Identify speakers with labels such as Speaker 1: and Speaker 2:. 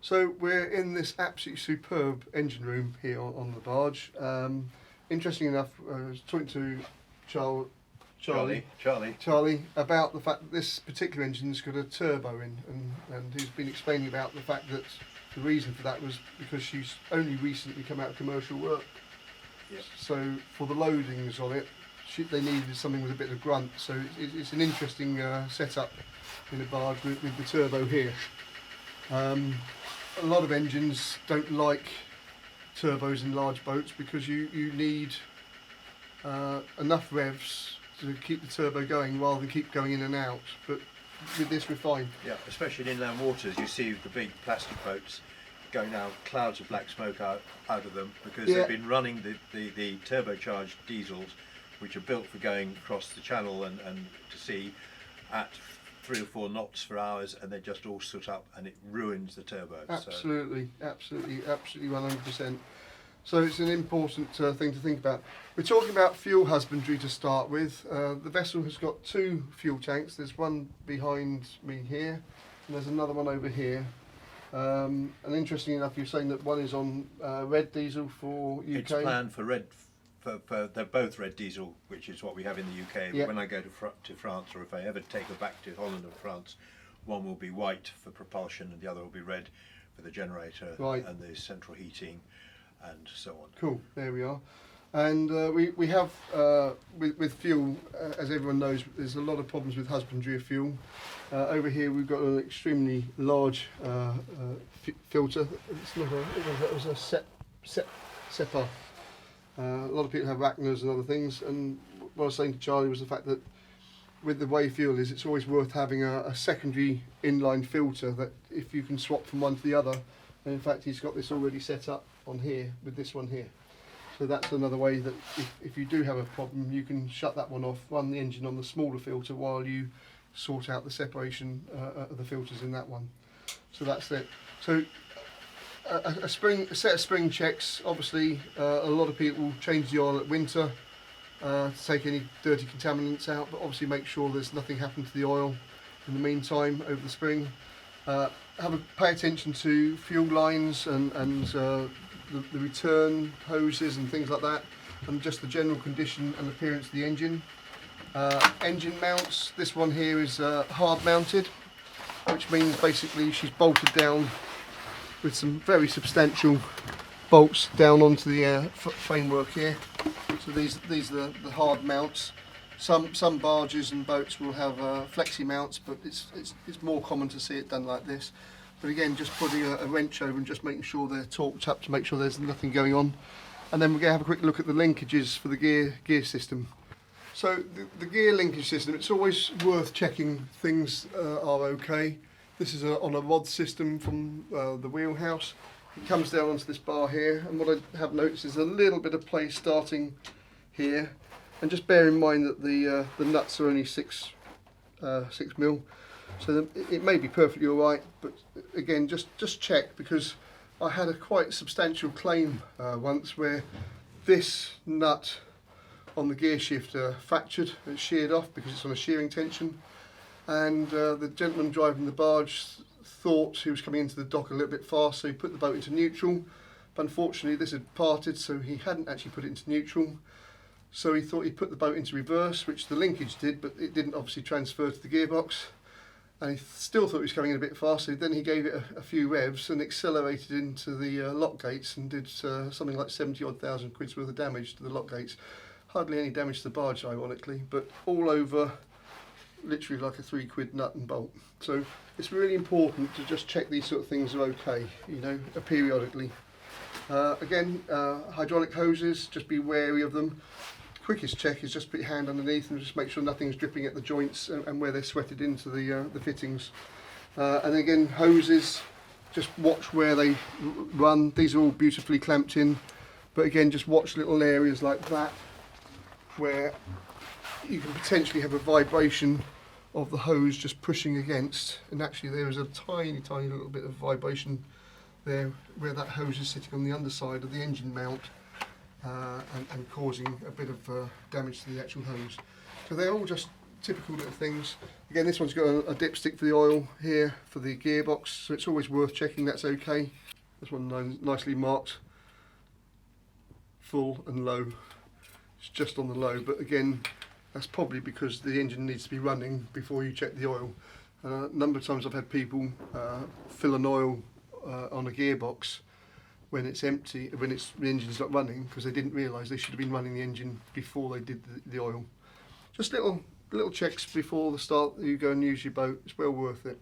Speaker 1: So we're in this absolutely superb engine room here on the barge. Interesting enough, I was talking to Charlie about the fact that this particular engine's got a turbo in, and he's been explaining about the fact that the reason for that was because she's only recently come out of commercial work.
Speaker 2: Yep.
Speaker 1: So for the loadings on it, they needed something with a bit of grunt. So it's an interesting setup in a barge with the turbo here. A lot of engines don't like turbos in large boats because you need enough revs to keep the turbo going rather than keep going in and out. But with this we're fine.
Speaker 2: Yeah, especially in inland waters, you see the big plastic boats going out, clouds of black smoke out of them because they've been running the turbocharged diesels, which are built for going across the channel and to sea at 3 or 4 knots for hours, and they just all soot up and it ruins the turbo.
Speaker 1: Absolutely 100%. So it's an important thing to think about. We're talking about fuel husbandry to start with. The vessel has got 2 fuel tanks. There's one behind me here and there's another one over here. And interesting enough, you're saying that one is on red diesel for UK.
Speaker 2: It's planned for red. They're both red diesel, which is what we have in the UK.
Speaker 1: Yep.
Speaker 2: When I go to France, or if I ever take her back to Holland or France, one will be white for propulsion and the other will be red for the generator and the central heating and so on.
Speaker 1: Cool, there we are. And we have, with fuel, as everyone knows, there's a lot of problems with husbandry of fuel. Over here we've got an extremely large filter. It's not it was a SEPA. A lot of people have Wagner's and other things, and what I was saying to Charlie was the fact that with the way fuel is, it's always worth having a secondary inline filter that if you can swap from one to the other, and in fact he's got this already set up on here with this one here. So that's another way that if you do have a problem, you can shut that one off, run the engine on the smaller filter while you sort out the separation of the filters in that one. So that's it. So a set of spring checks. Obviously, a lot of people change the oil at winter to take any dirty contaminants out, but obviously make sure there's nothing happened to the oil in the meantime over the spring. Pay attention to fuel lines and the return hoses and things like that, and just the general condition and appearance of the engine. Engine mounts. This one here is hard mounted, which means basically she's bolted down with some very substantial bolts down onto the framework here. So these are the hard mounts. Some barges and boats will have flexi mounts, but it's more common to see it done like this. But again, just putting a wrench over and just making sure they're torqued up to make sure there's nothing going on. And then we're going to have a quick look at the linkages for the gear system. So the gear linkage system, it's always worth checking things are okay. This is on a rod system from the wheelhouse. It comes down onto this bar here, and what I have noticed is a little bit of play starting here. And just bear in mind that the nuts are only 6 mil, so it may be perfectly all right. But again, just check, because I had a quite substantial claim once where this nut on the gear shifter fractured and sheared off because it's on a shearing tension, and the gentleman driving the barge thought he was coming into the dock a little bit fast, so he put the boat into neutral. But unfortunately this had parted, so he hadn't actually put it into neutral. So he thought he'd put the boat into reverse, which the linkage did, but it didn't obviously transfer to the gearbox. And he still thought he was coming in a bit fast, so then he gave it a few revs and accelerated into the lock gates and did something like 70,000 quid's worth of damage to the lock gates. Hardly any damage to the barge, ironically, but all over literally like a £3 nut and bolt. So it's really important to just check these sort of things are okay, periodically. Again, hydraulic hoses, just be wary of them. Quickest check is just put your hand underneath and just make sure nothing's dripping at the joints and where they're sweated into the fittings. And again, hoses, just watch where they run. These are all beautifully clamped in, but again, just watch little areas like that where you can potentially have a vibration of the hose just pushing against, and actually there is a tiny little bit of vibration there where that hose is sitting on the underside of the engine mount. And causing a bit of damage to the actual hose. So they're all just typical little things. Again, this one's got a dipstick for the oil here for the gearbox, so it's always worth checking that's okay. This one nicely marked, full and low. It's just on the low, but again, that's probably because the engine needs to be running before you check the oil. A number of times I've had people fill an oil on a gearbox when it's empty, when the engine's not running, because they didn't realise they should have been running the engine before they did the oil. Just little checks before the start. You go and use your boat. It's well worth it.